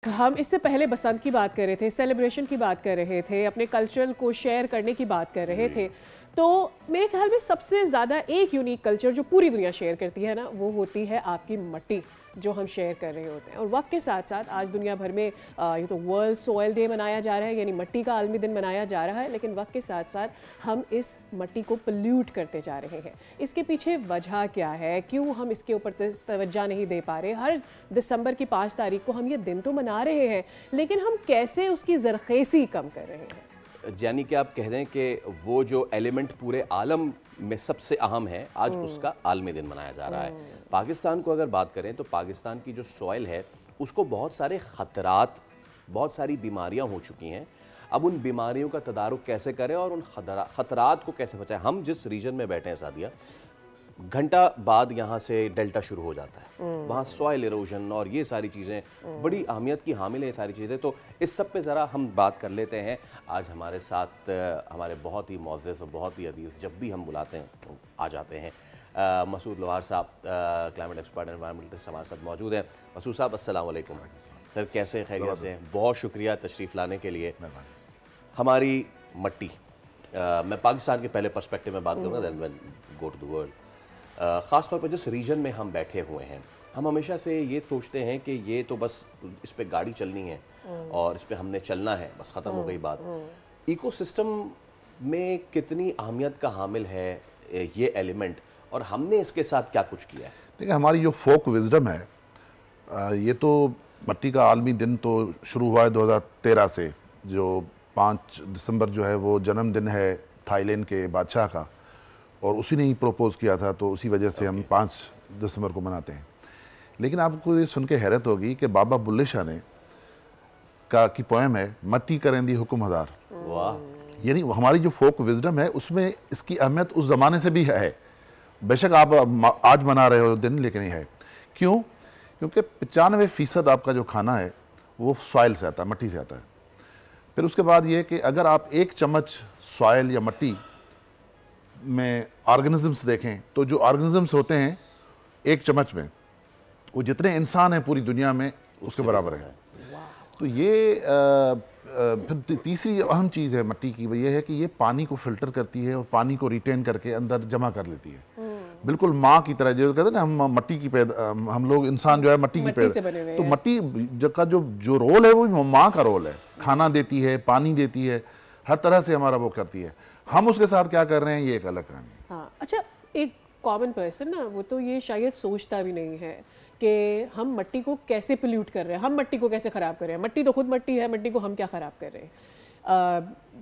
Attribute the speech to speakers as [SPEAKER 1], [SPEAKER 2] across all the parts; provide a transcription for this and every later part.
[SPEAKER 1] ہم اس سے پہلے بسنت کی بات کر رہے تھے، سیلیبریشن کی بات کر رہے تھے، اپنے کلچر کو شیئر کرنے کی بات کر رہے تھے. تو میرے خیال میں سب سے زیادہ ایک یونیک کلچر جو پوری دنیا شیئر کرتی ہے نا، وہ ہوتی ہے آپ کی مٹی جو ہم شیئر کر رہے ہوتے ہیں. اور وقت کے ساتھ ساتھ آج دنیا بھر میں یہ تو ورلڈ سوئل ڈے منایا جا رہا ہے، یعنی مٹی کا عالمی دن منایا جا رہا ہے، لیکن وقت کے ساتھ ساتھ ہم اس مٹی کو پلیوٹ کرتے جا رہے ہیں. اس کے پیچھے وجہ کیا ہے؟ کیوں ہم اس کے اوپر توجہ نہیں دے پا رہے؟ ہر دسمبر کی 5 تاریخ کو ہم یہ دن تو منا رہے ہیں، لیکن ہم کیسے اس کی زرخیزی کم کر رہے ہیں؟
[SPEAKER 2] یعنی کہ آپ کہہ دیں کہ وہ جو ایلیمنٹ پورے عالم میں سب سے اہم ہے، آج اس کا عالمی دن منایا جا رہا ہے. پاکستان کو اگر بات کریں تو پاکستان کی جو سوائل ہے اس کو بہت سارے خطرات، بہت ساری بیماریاں ہو چکی ہیں. اب ان بیماریوں کا تدارک کیسے کریں اور ان خطرات کو کیسے بچائیں؟ ہم جس ریجن میں بیٹھے ہیں سعدیہ، گھنٹہ بعد یہاں سے ڈیلٹا شروع ہو جاتا ہے. وہاں سوائل ایروژن اور یہ ساری چیزیں بڑی اہمیت کی حامل ہیں. یہ ساری چیزیں تو اس سب پہ ذرا ہم بات کر لیتے ہیں. آج ہمارے ساتھ ہمارے بہت ہی معزز اور بہت ہی عزیز، جب بھی ہم بلاتے ہیں آ جاتے ہیں، مسعود لوہار صاحب، کلائمیٹ ایکسپرٹ انوائرمنٹسٹ ہمارے ساتھ موجود ہیں. مسعود صاحب السلام علیکم. سر کیسے ہیں؟ خیریت سے ہیں؟ بہت شکریہ تشریف لانے کے لیے. ہماری مٹی، میں پاکستان کے پہلے پرسپیکٹو میں بات کروں گا، then when go to the world. خاص طور پر جس ریجن میں ہم بیٹھے ہوئے ہیں، ہم ہمیشہ سے یہ سوچتے ہیں کہ یہ تو بس اس پہ گاڑی چلنی ہے اور اس پہ ہم نے چلنا ہے، بس ختم ہو گئی بات. ایکو سسٹم میں کتنی اہمیت کا حامل ہے یہ ایلیمنٹ، اور ہم نے اس کے ساتھ کیا کچھ کیا ہے؟
[SPEAKER 3] دیکھیں، ہماری جو فوک وزڈم ہے، یہ تو مٹی کا عالمی دن تو شروع ہوا ہے 2013 سے، جو 5 دسمبر جو ہے وہ جنم دن ہے تھائی لینڈ کے بادشاہ کا، اور اسی نے ہی پروپوز کیا تھا، تو اسی وجہ سے ہم 5 دسمبر کو مناتے ہیں. لیکن آپ کو یہ سن کے حیرت ہوگی کہ بابا بلے شاہ نے کی پوئم ہے مٹی کریں دی حکم ہزار. یعنی ہماری جو فوک وزڈم ہے اس میں اس کی اہمیت اس زمانے سے بھی ہے. بے شک آپ آج منا رہے ہو دن، لیکن یہ ہے. کیوں؟ کیونکہ 95% آپ کا جو کھانا ہے وہ سوائل سے آتا ہے، مٹی سے آتا ہے. پھر اس کے بعد یہ کہ اگر آپ 1 چمچ سوائل یا مٹی میں آرگنزمز دیکھیں تو جو آرگنزمز ہوتے ہیں 1 چمچ میں، وہ جتنے انسان ہیں پوری دنیا میں اس کے برابر ہے. تو یہ پھر تیسری اہم چیز ہے مٹی کی، وہ یہ ہے کہ یہ پانی کو فلٹر کرتی ہے اور پانی کو ریٹین کر کے اندر جمع کر لیتی ہے. بالکل ماں کی طرح، جو کہتے ہیں نا ہم مٹی کی ہم لوگ انسان جو ہے مٹی کی تو مٹی کا جو رول ہے وہ ماں کا رول ہے. کھانا دیتی ہے، پانی دیتی ہے، ہر طرح سے ہمارا وہ کرتی ہے. ہم اس کے ساتھ کیا کر رہے ہیں یہ ایک الگ کہانی ہے.
[SPEAKER 1] ہاں اچھا، ایک کامن پرسن نا وہ تو یہ شاید سوچتا بھی نہیں ہے کہ ہم مٹی کو کیسے پلیوٹ کر رہے ہیں، ہم مٹی کو کیسے خراب کر رہے ہیں. مٹی تو خود مٹی ہے، مٹی کو ہم کیا خراب کر رہے ہیں؟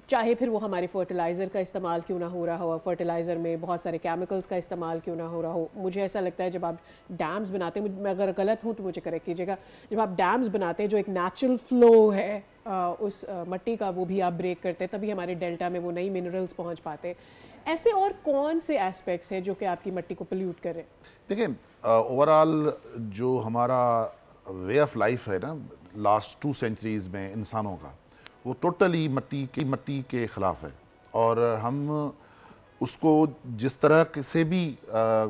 [SPEAKER 1] چاہے پھر وہ ہمارے فرٹیلائزر کا استعمال کیوں نہ ہو رہا ہو، فرٹیلائزر میں بہت سارے کیمیکلز کا استعمال کیوں نہ ہو رہا ہو. مجھے ایسا لگتا ہے جب آپ ڈیمز بناتے ہیں، میں اگر غلط ہوں تو مجھے کریکٹ کیجیے گا، جب آپ ڈیمز بناتے ہیں جو ایک نیچرل فلو ہے اس مٹی کا، وہ بھی آپ بریک کرتے ہیں، تبھی ہمارے ڈیلٹا میں وہ نئی منرلز پہنچ پاتے ہیں. ایسے اور کون سے ایسپیکٹس ہیں جو کہ آپ کی مٹی کو پلیوٹ کریں؟
[SPEAKER 3] دیکھیں، اوورآل جو ہمارا وے آف لائف ہے نا لاسٹ 2 سینچریز میں انسانوں کا، وہ ٹوٹلی مٹی کے خلاف ہے. اور ہم اس کو جس طرح سے بھی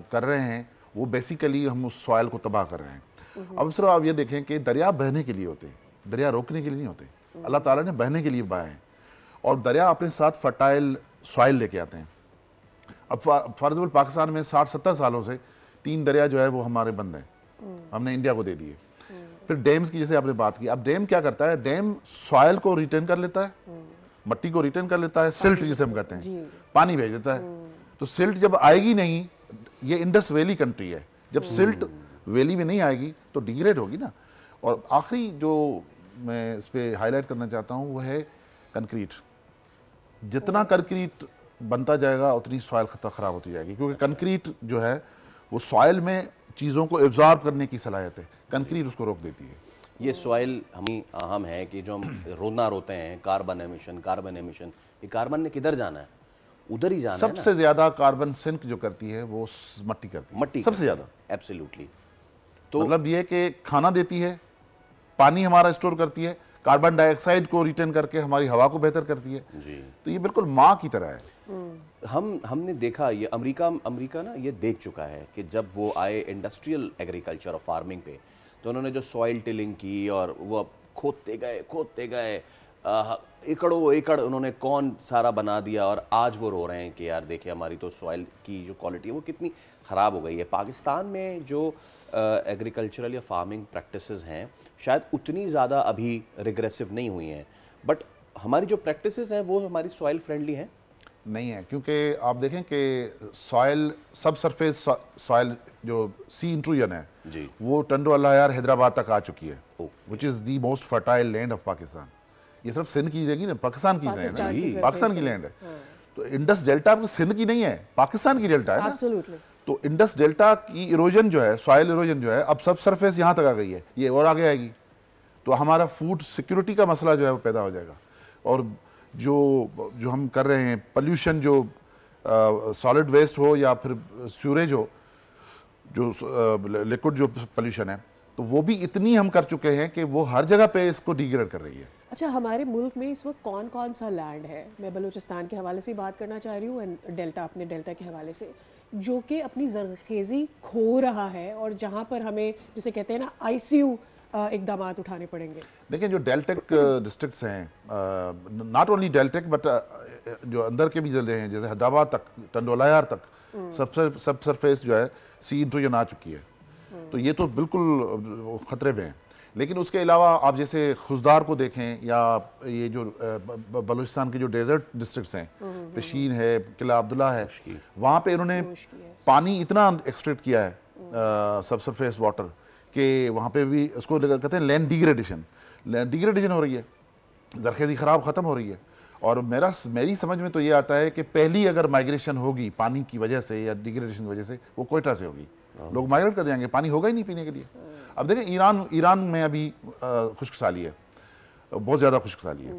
[SPEAKER 3] کر رہے ہیں وہ بیسیکلی ہم اس سوائل کو تباہ کر رہے ہیں. اب صرف آپ یہ دیکھیں کہ دریا بہنے کے لیے ہوتے ہیں، دریا روکنے کے لیے نہیں ہوتے. اللہ تعالیٰ نے بہنے کے لیے بہائے ہیں، اور دریا اپنے ساتھ فرٹائل سوائل لے کے آتے ہیں. اب فار ایگزامپل پاکستان میں 60-70 سالوں سے 3 دریا جو ہے وہ ہمارے بند ہیں، ہم نے انڈیا کو دے دیے. پھر ڈیمز کی جیسے آپ نے بات کی، اب ڈیم کیا کرتا ہے؟ ڈیم سوائل کو ریٹین کر لیتا ہے، مٹی کو ریٹین کر لیتا ہے، سلٹ جسے ہم کہتے ہیں پانی بھیج دیتا ہے. تو سلٹ جب آئے گی نہیں، یہ انڈس ویلی کنٹری ہے، جب سلٹ ویلی میں نہیں آئے گی تو ڈیگریڈ ہوگی نا. اور آخری جو میں اس پہ ہائی لائٹ کرنا چاہتا ہوں وہ ہے کنکریٹ. جتنا کنکریٹ بنتا جائے گا اتنی سوائل خراب ہوتی جائے گی، کیونکہ کنکریٹ جو ہے وہ سوائل میں چیزوں کو ایبزارب کرنے کی صلاحیت ہے، کنکریٹ اس کو روک دیتی ہے.
[SPEAKER 2] یہ سوائل ہمیں اہم ہے کہ جو ہم رونا روتے ہیں کاربن ایمیشن، یہ کاربن نے کدھر جانا ہے؟ ادھر ہی جانا ہے.
[SPEAKER 3] سب سے زیادہ کاربن سنک جو کرتی ہے وہ مٹی کرتی ہے،
[SPEAKER 2] مٹی
[SPEAKER 3] سب سے زیادہ.
[SPEAKER 2] ایبسلیوٹلی. تو
[SPEAKER 3] مطلب یہ کہ کھانا دیتی ہے، پانی ہمارا اسٹور کرتی ہے، کاربن ڈائی آکسائڈ کو ریٹین کر کے ہماری ہوا کو بہتر کرتی ہے.
[SPEAKER 2] جی،
[SPEAKER 3] تو یہ بالکل ماں کی طرح ہے.
[SPEAKER 2] ہم نے دیکھا، یہ امریکہ نا یہ دیکھ چکا ہے کہ جب وہ آئے انڈسٹریل ایگریکلچر اور فارمنگ پہ، تو انہوں نے جو سوائل ٹلنگ کی اور وہ खोदते गए एकड़ों एकड़ उन्होंने कौन सारा बना दिया, और आज वो रो रहे हैं कि यार देखिए हमारी तो सॉइल की जो क्वालिटी है वो कितनी ख़राब हो गई है। पाकिस्तान में जो एग्रीकल्चरल या फार्मिंग प्रैक्टिसेस हैं शायद उतनी ज़्यादा अभी रिग्रेसिव नहीं हुई हैं, बट हमारी जो प्रैक्टिसेस हैं वो हमारी सॉइल फ्रेंडली हैं
[SPEAKER 3] नहीं है, क्योंकि आप देखें कि सॉइल सब सरफेस सॉइल जो सी इंट्रूजन है
[SPEAKER 2] जी,
[SPEAKER 3] वो टंडोलायार हैदराबाद तक आ चुकी है, which is the most fertile land of Pakistan. ये सिर्फ सिंध की जगह नहीं, पाकिस्तान की लैंड है, पाकिस्तान की लैंड है। तो इंडस डेल्टा सिंध की नहीं है, पाकिस्तान की डेल्टा है ना।
[SPEAKER 1] Absolutely.
[SPEAKER 3] तो इंडस डेल्टा की इरोजन जो है, सॉइल इरोजन जो है, अब सब सरफेस यहाँ तक आ गई है, ये और आगे आएगी, तो हमारा फूड सिक्योरिटी का मसला जो है वो पैदा हो जाएगा। और जो हम कर रहे हैं पोल्यूशन, जो सॉलिड वेस्ट हो या फिर सीवरेज हो, जो लिक्विड जो पोल्यूशन है, तो वो भी इतनी हम कर चुके हैं कि वो हर जगह पे इसको डिग्रेड कर रही है।
[SPEAKER 1] अच्छा, हमारे मुल्क में इस वक्त कौन कौन सा लैंड है, मैं बलूचिस्तान के हवाले से बात करना चाह रही हूँ, डेल्टा, अपने डेल्टा के हवाले से, जो कि अपनी ज़रखेज़ी खो रहा है और जहाँ पर हमें जिसे कहते हैं ना ICU इकदामात उठाने पड़ेंगे।
[SPEAKER 3] देखिए जो डेल्टेक डिस्ट्रिक्ट्स हैं, नॉट ओनली डेल्टेक बट जो अंदर के भी ज़िले हैं, जैसे हैदराबाद तक, टंडोलायार तक सब सरफेस जो है सी इंट्रूजन आ चुकी है, तो ये तो बिल्कुल ख़तरे में है। लेकिन उसके अलावा आप जैसे खुजदार को देखें, या ये जो बलूचिस्तान के जो डेजर्ट डिस्ट्रिक्ट्स हैं, पेशीन है, किला अब्दुल्ला है, वहाँ पे इन्होंने पानी इतना एक्सट्रैक्ट किया है सब सरफेस वाटर कि वहाँ पे भी उसको कहते हैं लैंड डिग्रेडेशन हो रही है, ज़रखेज़ी ख़राब ख़त्म हो रही है। और मेरी समझ में तो ये आता है कि पहली अगर माइग्रेशन होगी पानी की वजह से या डिग्रेडेशन की वजह से, वो कोयटा से होगी। लोग माइग्रेट कर जाएंगे, पानी होगा ही नहीं पीने के लिए। अब देखें ईरान में अभी खुश्क साली है, बहुत ज़्यादा खुश्क साली है,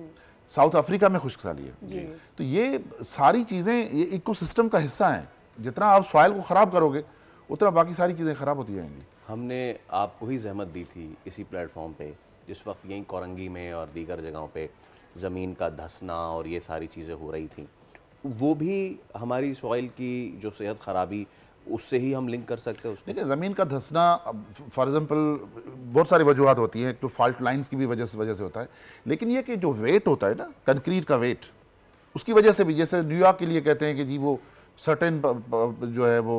[SPEAKER 3] साउथ अफ्रीका में खुश्क साली है। तो ये सारी चीज़ें ये इकोसिस्टम का हिस्सा हैं। जितना आप सॉइल को ख़राब करोगे उतना बाकी सारी चीज़ें ख़राब होती जाएंगी।
[SPEAKER 2] हमने आपको ही जहमत दी थी इसी प्लेटफॉर्म पे, जिस वक्त यहीं कोरंगी में और दीगर जगहों पे ज़मीन का धंसना और ये सारी चीज़ें हो रही थी, वो भी हमारी सॉइल की जो सेहत ख़राबी, उससे ही हम लिंक कर सकते हैं उसको।
[SPEAKER 3] देखिए ज़मीन का धंसना फॉर एग्जांपल बहुत सारी वजूहत होती हैं, एक तो फॉल्ट लाइंस की भी वजह से होता है, लेकिन ये कि जो वेट होता है ना, कंक्रीट का वेट, उसकी वजह से भी, जैसे न्यूयॉर्क के लिए कहते हैं कि जी वो सर्टेन जो है वो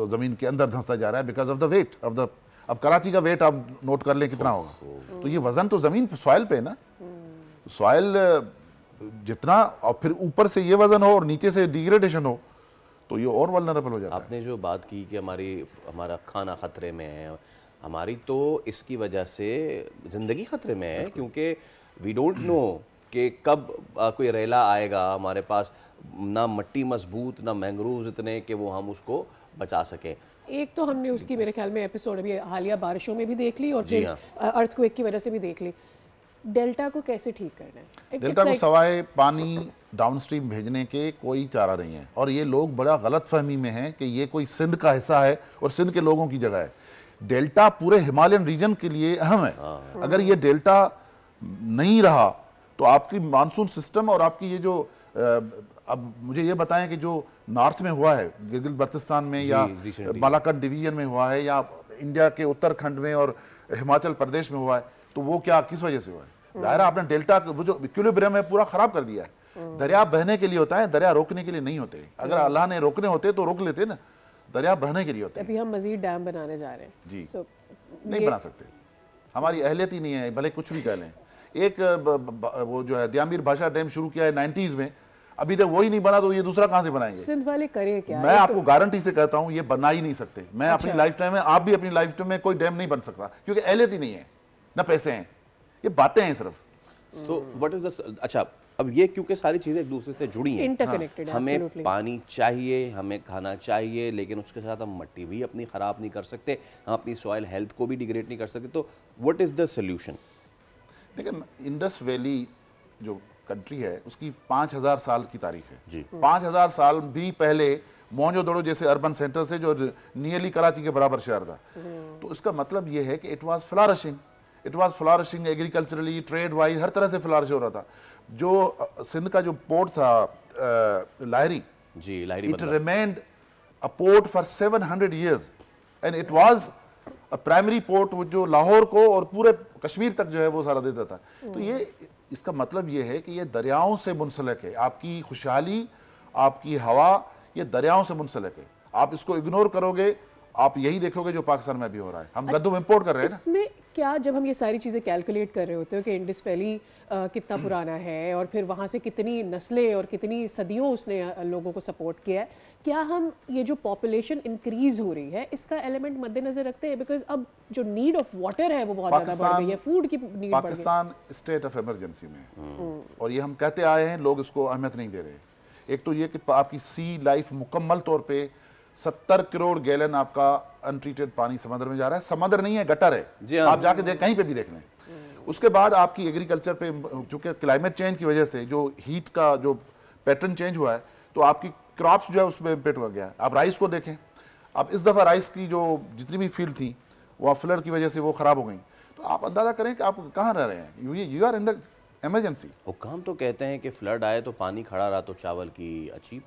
[SPEAKER 3] ज़मीन के अंदर धंसता जा रहा है because of the weight of the, अब कराची का वेट आप नोट कर लें कितना होगा, तो ये वज़न तो ज़मीन सॉइल पे ना, सॉइल जितना, और फिर ऊपर से ये वज़न हो और नीचे से डिग्रेडेशन हो, तो ये और वल्नरेबल हो जाता है।
[SPEAKER 2] आपने जो बात की कि हमारा खाना ख़तरे में है, हमारी तो इसकी वजह से ज़िंदगी ख़तरे में है, क्योंकि वी डोंट नो कि कब कोई रेला आएगा हमारे पास, ना मिट्टी मजबूत, ना मैंग्रोव्स इतने कि वो हम उसको बचा सकें।
[SPEAKER 1] एक तो हमने उसकी मेरे ख्याल में एपिसोड अभी हालिया बारिशों में भी देख ली, और फिर अर्थक्वेक की वजह से भी देख ली। डेल्टा को कैसे ठीक करना है?
[SPEAKER 3] डेल्टा को सवाए पानी डाउनस्ट्रीम भेजने के कोई चारा नहीं है, और ये लोग बड़ा गलत फहमी में हैं कि ये कोई सिंध का हिस्सा है और सिंध के लोगों की जगह है। डेल्टा पूरे हिमालयन रीजन के लिए अहम है। अगर ये डेल्टा नहीं रहा तो आपकी मानसून सिस्टम और आपकी ये जो अब मुझे ये बताएं कि जो नॉर्थ में हुआ है, गिलगित बल्तिस्तान में या बालाकट डिवीजन में हुआ है, या इंडिया के उत्तराखंड में और हिमाचल प्रदेश में हुआ है, तो वो क्या किस वजह से हुआ है? दायरा आपने डेल्टा वो जो इक्विलिब्रियम है पूरा खराब कर दिया है। दरिया बहने के लिए होता है, दरिया रोकने के लिए नहीं होते। अगर अल्लाह ने रोकने होते तो रोक लेते ना, दरिया बहने के लिए होते हैं।
[SPEAKER 1] अभी हम मजीद डैम बनाने जा रहे हैं
[SPEAKER 3] जी, नहीं बना सकते, हमारी अहलियत ही नहीं है, भले कुछ भी कह लें। एक वो जो है दियामीर भाषा डैम शुरू किया है 90s में, अभी तक वही नहीं बना, तो ये दूसरा कहां से बनाएंगे?
[SPEAKER 1] सिंध वाले करें क्या?
[SPEAKER 3] मैं आपको गारंटी से कहता हूं ये बना ही नहीं सकते। मैं अपनी लाइफ टाइम में, आप भी अपनी लाइफ टाइम में कोई डैम नहीं बन सकता, क्योंकि अहलियत ही नहीं है, ना पैसे हैं, ये बातें हैं सिर्फ।
[SPEAKER 2] सो व्हाट इज द, अच्छा अब ये क्योंकि सारी चीज़ें एक दूसरे से जुड़ी हैं,
[SPEAKER 1] इंटरकनेक्टेड,
[SPEAKER 2] हमें पानी चाहिए, हमें खाना चाहिए, लेकिन उसके साथ हम मिट्टी भी अपनी ख़राब नहीं कर सकते, हम अपनी सॉइल हेल्थ को भी डिग्रेड नहीं कर सकते। तो व्हाट इज़ द सोल्यूशन?
[SPEAKER 3] लेकिन इंडस वैली जो कंट्री है उसकी 5000 साल की तारीख है
[SPEAKER 2] जी।
[SPEAKER 3] 5000 साल भी पहले मोहनजोदड़ो जैसे अर्बन सेंटर से, जो नियरली कराची के बराबर शहर था, तो इसका मतलब ये है कि it was flourishing agriculturally, trade wise, हर तरह से फ्लरिश हो रहा था। जो सिंध का जो पोर्ट था लाहरी
[SPEAKER 2] जी, Lahari,
[SPEAKER 3] it remained a port for 700 years and it was primary port वो जो लाहौर को और पूरे कश्मीर तक जो है वो सारा देता था। तो ये इसका मतलब ये है कि ये दरियाओं से मुंसलिक है, आपकी खुशहाली, आपकी हवा ये दरियाओं से मुंसलिक है। आप इसको इग्नोर करोगे, आप यही देखोगे जो पाकिस्तान में भी हो रहा है। हम गंदम इंपोर्ट कर रहे हैं ना।
[SPEAKER 1] इसमें क्या, जब हम ये सारी चीज़ें कैलकुलेट कर रहे होते हो कि इंडस वैली कितना पुराना है और फिर वहाँ से कितनी नस्लें और कितनी सदियों उसने लोगों को सपोर्ट किया है, क्या हम ये जो पॉपुलेशन इंक्रीज हो रही है इसका एलिमेंट मद्देनजर रखते हैं? बिकॉज अब जो नीड ऑफ वाटर है वो बहुत ज़्यादा बढ़ गई है, फूड की नीड बढ़ गई।
[SPEAKER 3] पाकिस्तान स्टेट ऑफ इमरजेंसी में है और ये हम कहते आए हैं, लोग इसको अहमियत नहीं दे रहे। एक तो ये कि आपकी सी लाइफ मुकम्मल तौर पे 70 करोड़ गैलन आपका अनट्रीटेड पानी समंदर में जा रहा है। समंदर नहीं है, गटर है। आप जाके देख, कहीं पे भी देख लें। उसके बाद आपकी एग्रीकल्चर पे, चूंकि क्लाइमेट चेंज की वजह से जो हीट का जो पैटर्न चेंज हुआ है, तो आपकी क्रॉप्स जो है उसमें इम्पेक्ट हो गया है। आप राइस को देखें, अब इस दफ़ा राइस की जो जितनी भी फील्ड थी वो फ्लड की वजह से वो ख़राब हो गई। तो आप अंदाज़ा करें कि आप कहाँ रह रहे हैं, you are in the emergency.
[SPEAKER 2] हुकाम तो कहते हैं कि फ्लड आए तो पानी खड़ा रहा तो चावल की अच्छी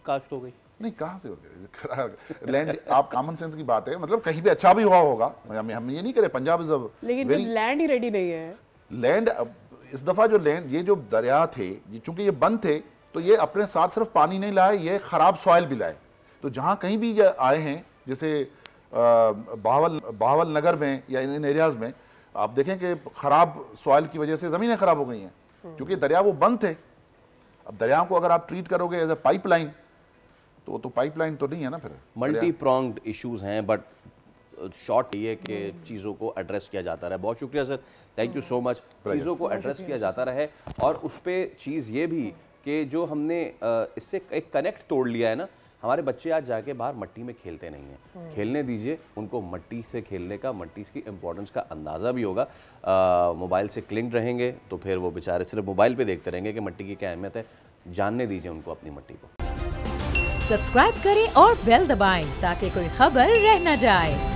[SPEAKER 2] काश्त हो गई।
[SPEAKER 3] नहीं, कहाँ से हो गया लैंड? आप कॉमन सेंस की बात है, मतलब कहीं पे अच्छा भी हुआ होगा, हम ये नहीं करे। पंजाब इज अ
[SPEAKER 1] लेकिन जब लैंड ही रेडी नहीं है,
[SPEAKER 3] लैंड इस दफ़ा जो लैंड, ये जो दरिया थे, चूंकि ये बंद थे, तो ये अपने साथ सिर्फ पानी नहीं लाए, ये ख़राब सॉइल भी लाए। तो जहाँ कहीं भी ये आए हैं, जैसे बहावल नगर में या इन एरियाज़ में, आप देखें कि ख़राब सॉइल की वजह से ज़मीनें ख़राब हो गई हैं, क्योंकि दरिया वो बंद थे। अब दरियाओं को अगर आप ट्रीट करोगे एज ए पाइपलाइन, तो पाइपलाइन तो नहीं है ना। फिर
[SPEAKER 2] मल्टी प्रॉन्ग्ड इश्यूज हैं, बट शॉर्ट ये कि चीज़ों को एड्रेस किया जाता रहे। बहुत शुक्रिया sir, thank you so much. चीज़ों को एड्रेस किया जाता रहे, और उस पर चीज़ ये भी कि जो हमने इससे एक कनेक्ट तोड़ लिया है ना, हमारे बच्चे आज जाके बाहर मट्टी में खेलते नहीं हैं। खेलने दीजिए उनको, मट्टी से खेलने का, मट्टी की इंपॉर्टेंस का अंदाज़ा भी होगा। मोबाइल से क्लिंक्ड रहेंगे तो फिर वो बेचारे सिर्फ मोबाइल पे देखते रहेंगे कि मट्टी की क्या अहमियत है। जानने दीजिए उनको अपनी मट्टी को।
[SPEAKER 4] सब्सक्राइब करें और बेल दबाएं ताकि कोई खबर रह न जाए।